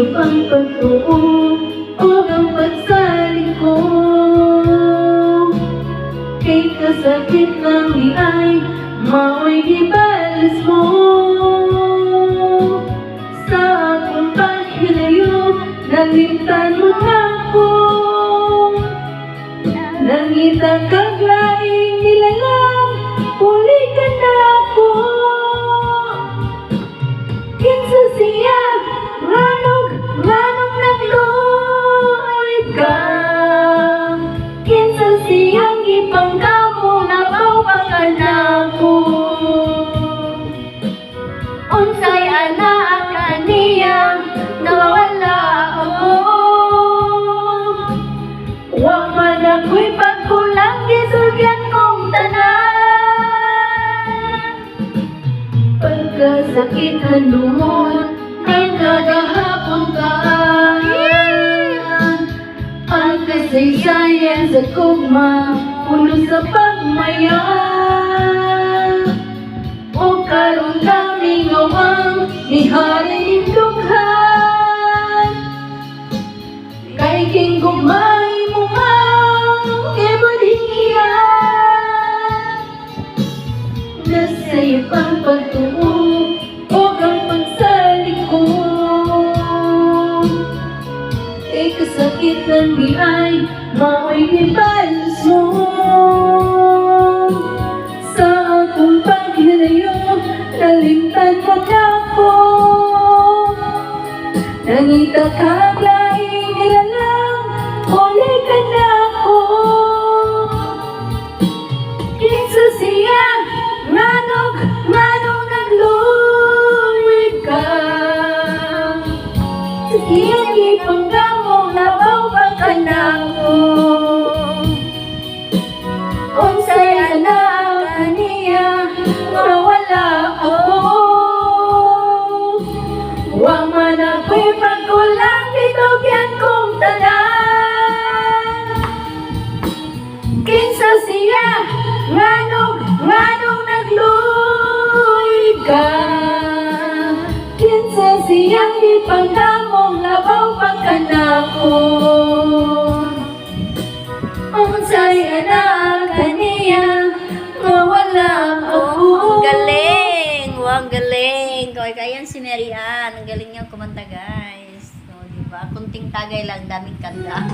iyo pang pagtuo o ang pagsaling ko. Kay kasakit ng liay, mao'y gibalas mo. Sa akong paghilayo, nalimtan mo ako. Nangita kang laing nilalang, uli ka na ako. Kinsa siya, ranong nagluoy ka. Kinsa siyang ipanggamo, nabawa ka na ako. Unsay anak kaniya, nawala ako. Wa man ako'y pagkulang, gisugyan kong tanan. Pagkasakit hanungod, ay nagahapon ka. Ang kasaysayan sa kugma, puno sa pagmaya. O karon kami ngawang niharing dughan. Kay king gumay mo mang ibalihan. Nasa'yo pang pagtuo o ang pagsaling ko. Kay kasakit ng biay, mao'y gibalas mo. Sa akong paghilayo, nalimtan mo na ako. Nangita kang laing nilalang, uli ka na ako. Kinsa siya, nganong nagluwid ka. Siyang ipanggamo, nabawa ka na ako. Unsay anak kaniya, mawala ako. Wa man ako'y pagkulang, kitugyan kong tanan. Kinsa siya, nganong nagluoy ka. Kinsa siyang ipanggamo, nabawa ka na ako. Unsay anak kaniya, mawala ako. Ang galing! Wow, ang galing! Kaya si Mary Ann. Ang galing niyang kumanta, guys. So, diba? Kunting tagay lang, daming kanta.